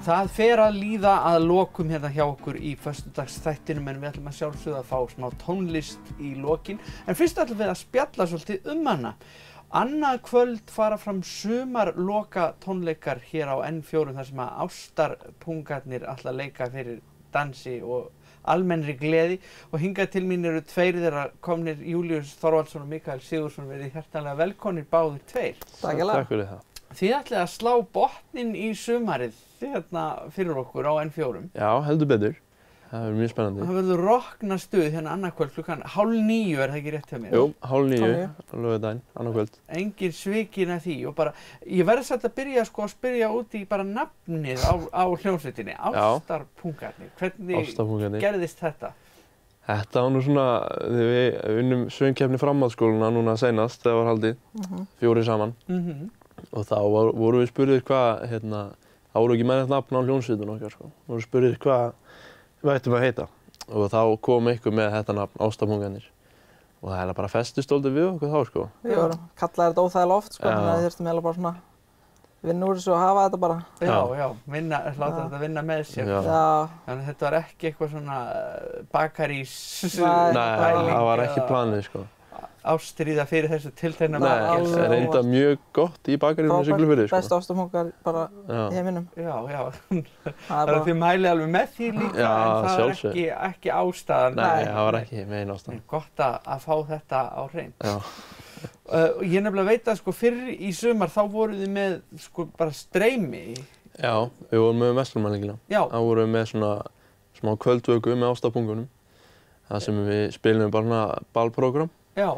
Það fer að líða að lokum hérna hjá okkur í föstudagsþættinum en við ætlum að sjálfsögðu að fá smá tónlist í lokin. En fyrst ætlum við að spjalla svolítið hana. Annað kvöld fara fram sumarloka tónleikar hér á N4 þar sem að ástarpungarnir ætla að leika fyrir dansi og almennri gleði og hingað til mín eru tveir þeirra komnir Júlíus Þorvaldsson og Mikael Sigurðsson verið hjartanlega velkomnir báðir tveir. Takk fyrir það. Þið ætlið að slá botninn í sumarið hérna fyrir okkur á N4. Já, heldur betur. Það verður mjög spennandi. Það verður rokkna stuð hérna annað kvöld klukkan 8:30 er það ekki rétt hjá mér? Jú, 8:30 á laugardaginn, annað kvöld. Engin svikin að því og bara, ég verði satt að byrja sko að spyrja út í bara nafnið á hljómsveitinni, Ástarpungarnir. Hvernig gerðist þetta? Þetta var nú svona, þegar við unnum söngkeppni framhaldsskólana núna seinast, þegar var haldið, 4 saman. Og þá voru við spurðir hvað, þá voru ekki með nafn á hljómsveitunum okkar sko. Voru spurðir hvað við ættum að heita. Og þá kom einhver með þetta nafn, Ástarpungarnir. Og það er bara festustóldi við okkur þá sko. Við vorum kallaðir þetta óþægilega oft sko, þannig að við þurftum eiginlega bara svona vinna úr þessu og hafa þetta bara. Láta þetta vinna með sér. Þannig að þetta var ekki eitthvað svona bakarís Nei, það var ekki planið sko. Ástríða fyrir þessu tiltekna Nei, það er enda mjög gott í bakaríinu Siglufirði sko. Besta ástarpungar bara í heiminum. Já. Það er því mælið alveg með því líka en það er ekki ástæðan. Nei, það var ekki megin ástæðan. Gott að fá þetta á hreint. Ég nefnilega veit að sko fyrr í sumar þá voruð þið með sko bara streymi. Já, við vorum með Verslunarmannhelgina. Þá vorum við með svona smá kvöldvöku með ástarpungunum. Það sem við spilum bara svona ballprógram. Já.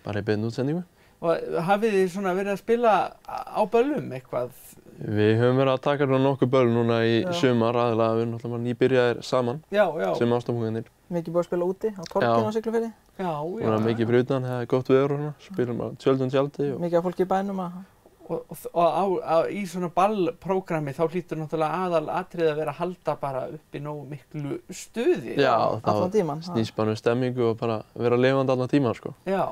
Bara í beinni útsendingu. Og hafið þið svona verið að spila á böllum eitthvað? Við höfum verið að taka svona nokkuð böll núna í sumar aðalega. Við erum náttúrulega nýbyrjaðir saman. Sem Ástarpungarnir. Mikið búið að spila úti á torginu á Siglufirði. Já. Mikið fyrir utan, það er gott veður og svona. Spilum bara tjöldum tjaldi. Mikið af fólki í bænum að... Og í svona ballprógrami þá hlýtur náttúrulega aðalatriðið að vera að halda bara uppi nógu miklu stuði. Já, allan tímann. Snýst bara um stemmingu og bara vera lifandi allan tímann sko. Já,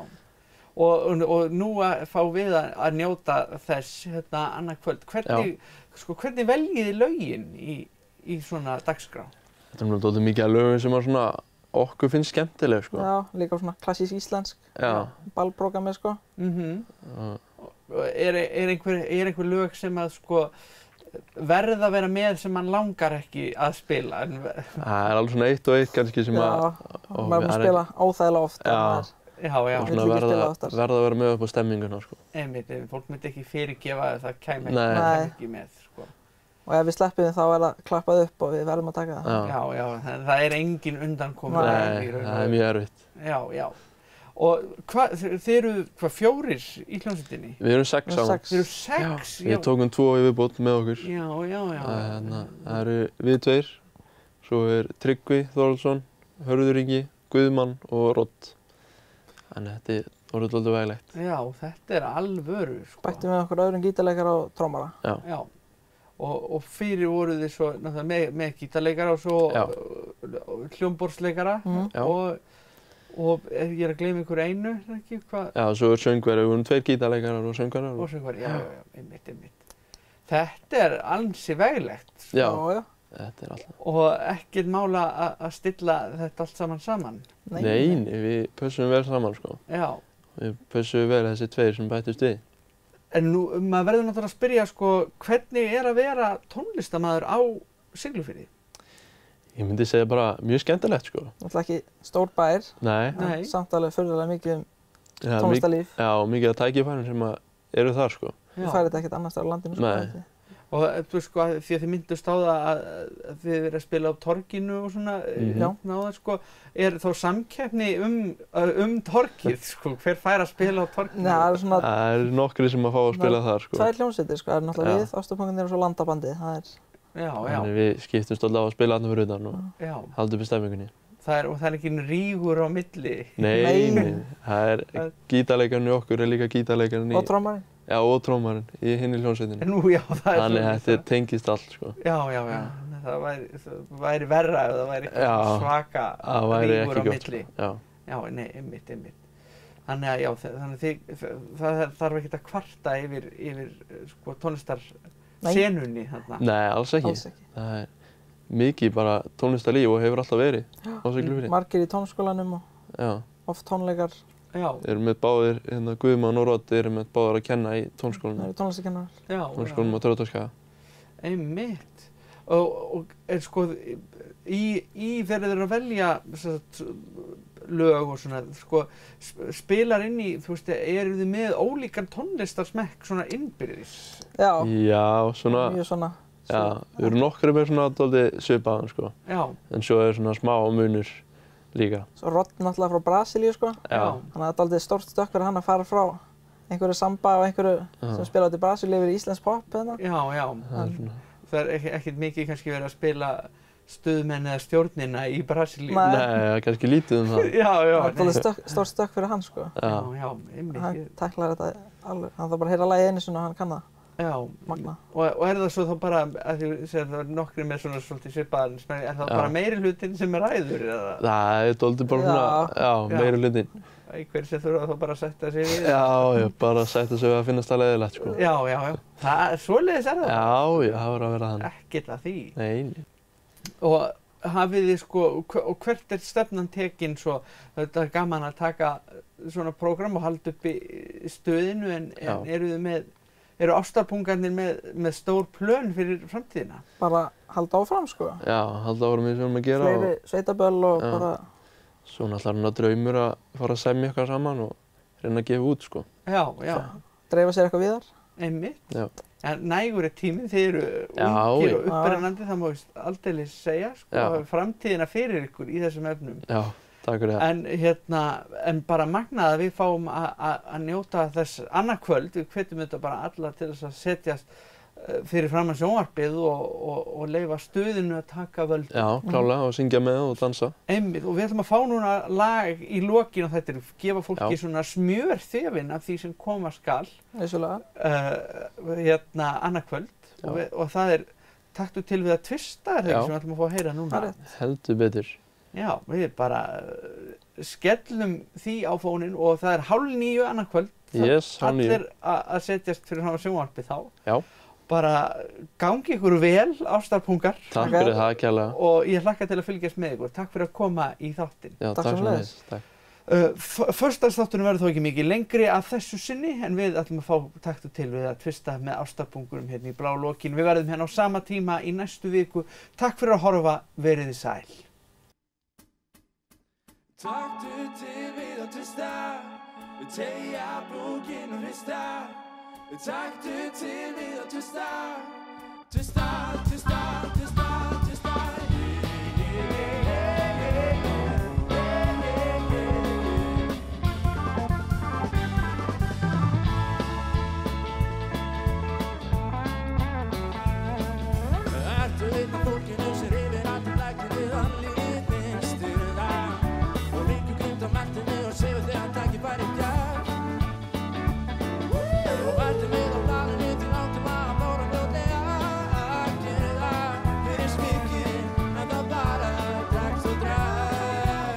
og nú fá við að njóta þess annað kvöld. Hvernig veljið þið lögin í svona dagskrá? Þetta er náttúrulega mikið af lögum sem svona okkur finnst skemmtileg sko. Já, líka svona klassísk íslensk ballprógrami sko. Er einhver lög sem að sko verða að vera með sem mann langar ekki að spila? Það er alveg svona eitt og eitt kannski sem að... maður er búinn að spila óþægilega oft. Já. Og svona verða að vera með upp á stemminguna sko. Einmitt, fólk myndi ekki fyrirgefa að það kæmi ekki með sko. Og ef við sleppum því þá er það klappað upp og við verðum að taka það. Já, það er engin undankomur. Nei, það er mjög erfitt. Já. Og þið eru 4 í hljómsveitinni? Við erum 6 saman. Þið eru 6? Já, við tókum 2 í viðbót með okkur. Já. Það eru við 2, svo er Tryggvi Þorvaldsson, Hörður Ingi, Guðmann og Rodd. Þannig að þetta voru svolítið veglegt. Já, þetta er alvöru sko. Bættum við okkur öðrum gítarleikara og trommara. Já. Og fyrir voruð þið svo með gítarleikara og svo hljómborðsleikara og ég er að gleyma ykkur einu, ekki? Já, svo er söngvari, við vorum 2 gítarleikarar og söngvarar. Og söngvari, já, einmitt. Þetta er ansi veglegt. Já, þetta er alltaf. Og ekkert mála að stilla þetta allt saman? Nei, við pössum vel saman, sko. Já. Við pössum vel þessi 2 sem bættust við. En nú, maður verður náttúrulega að spyrja, sko, hvernig er að vera tónlistarmaður á Siglufirði? Ég myndi segja bara mjög skemmtilegt sko. Náttúrulega ekki stór bær. Nei. Samt alveg furðulega mikið tónlistarlíf. Já, og mikið af tækifærum sem eru þar sko. Þú færið þetta ekkert annars staðar á landinu sko. Nei. Og þú veist sko, því að þið myndust á það að þið verið að spila á torginu og svona, náða sko, er þá samkeppni torgið sko, hver fær að spila á torginu? Það er nokkri sem að fá að spila þar sko. 2 hljómsveitir sko, það er náttúrulega við, Ástarpungarnir og svo Landabandið, það er... Já. Þannig við skiptumst alltaf að spila þarna fyrir utan og halda upp í stemmingunni. Og það er ekki rígur á milli? Nei, það er gítarleikarinn í okkur, er líka gítarleikarinn í... Og trommarinn? Já, og trommarinn í hinni hljómsveitinni. Nú, já, það er... Þannig að þetta tengist allt, sko. Já. Það væri verra ef það væri svaka rígur á milli. Já, nei, einmitt. Þannig að, það þarf ekkert að kvarta yfir sko, senunni þarna? Nei, alls ekki. Það er mikið bara tónlistarlíf og hefur alltaf verið á Siglufirði. Margir í tónskólanum og oft tónleikar. Erum með báðir, Guðmann og Roddi erum með báðir að kenna í tónskólanum. Það eru tónlistarkennarar. Tónskólanum á Tröllaskaga. Einmitt. Og sko, þegar þeir eru að velja lög og svona, sko, spilar inn í, þú veist, eru þið með ólíkan tónlistarsmekk svona innbyrðis? Já, svona. Mjög svona. Já, við erum nokkru með svona dálítið svipaðan, sko. Já. En svo svona smá munur líka. Svo Roddi náttúrulega frá Brasilíu, sko. Já. Þannig að það er dálítið stórt stökk fyrir hann að fara frá einhverju samba og einhverju sem spilaði í Brasilíu yfir í íslenskt pop eða. Já. Það er ekkert mikið kannski verið að spila stuðmenn eða stjórnina í Brasilíu. Nei, kannski lítið það. Já. Það er dálítið stórt stökk fyrir hann, sko. Já, einmitt. Hann tæklar þetta alveg. Hann þarf bara að heyra lagið einu sinni og hann kann það. Já. Magna. Og er það svo þá bara, að því segir það nokkri með svona svolítið svipaðan, er það bara meiri hlutinn sem er ræður eða? Það er dálítið bara svona, meiri hlutinn. Einhver sem þurfa þá bara að setja sig við? Já, bara að setja sig við að finnast það leiðilegt, sko. Já. Það er svoleiðis það? Já, það verður að vera þannig. Ekkert að því? Nei. Og hafið þið sko, og hvert er stefnan tekin svo, þetta er gaman að taka svona prógram og halda upp í stöðinu en eru ástarpungarnir með stór plön fyrir framtíðina? Bara halda áfram, sko. Já, halda áfram í sem við gera. Fleiri sveitaböll og bara. Svo náttúrulega hann draumur að fara að semja eitthvað saman og reyna að gefa út, sko. Já. Dreifa sér eitthvað víðar. Einmitt. Já. En nægur er tíminn, þið eru ungir og upprennandi, það má aldeilis segja, sko, framtíðina fyrir ykkur í þessum efnum. Já, takk fyrir það. En bara magnað að við fáum að njóta þess annað kvöld, við hvetjum þetta bara alla til þess að setjast fyrir framan sjónvarpið og leyfa stuðinu að taka völdum. Já, klálega, og syngja með og dansa. Einmitt, og við ætlum að fá núna lag í lokin og þetta gefa fólki svona smjörþefinn af því sem koma skal. Vissulega. Annað kvöld og það er Taktu til við að tvista, er það ekki sem við ætlum að fá að heyra núna? Heldur betur. Já, við bara skellum því á fóninn og það er 8:30 annað kvöld. Yes, 8:30. Allir að setjast fyrir framan sjónvarpið þá. Já. Bara gangi ykkur vel, ástarpungar. Takk fyrir það, kærlega. Og ég hlakka til að fylgjast með ykkur. Takk fyrir að koma í þáttinn. Já, takk svo leiðis. Föstudagsþátturinn verður þó ekki mikið lengri að þessu sinni, en við ætlum að fá taktu til við að tvista með ástarpungurum hérna í blá lokin. Við verðum hérna á sama tíma í næstu viku. Takk fyrir að horfa, verið þið sæl. Taktu til við að tvista, tegja búkinn og hrista. Taktu til við að tvista, tvista, tvista, tvista, tvista. Ertu einn af fólkinu sem rifir allt í blækinu að lífinn styrða og líkur grímt á mertinu og sefur þegar hann takir færi í gjár. Og verður við á planinu til áttum að bóra fljótlega að gera það fyrir smikið en það bara dregst og dreg.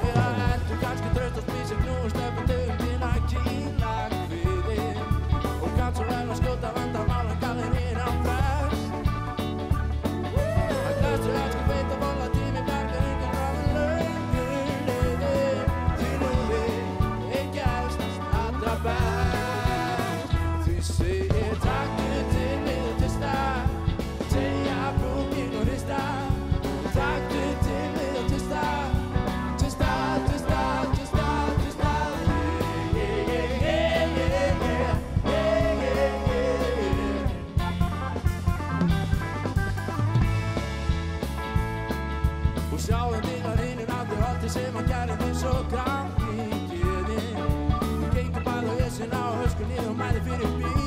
Eða heldur kannski traust og spísi knúist upp í dögnin að kýla kviðin og kann svo vel að skjóta vandamál en galinn hinn á frest. Að glæstu elsku veit að vola tími verður yngan ráðin löngu leiðin til núið er gerst allra best. Segir taktu til við að tvista, tegja búkinn og hrista. Taktu til við að tvista, tvista, tvista, tvista, tvista. Og sjáum dýnar hinnum aldrei holdi sem hann gerði mig svo grann í geðin. Við gengum bæði á esina og höskunni og mæli fyrir bíl.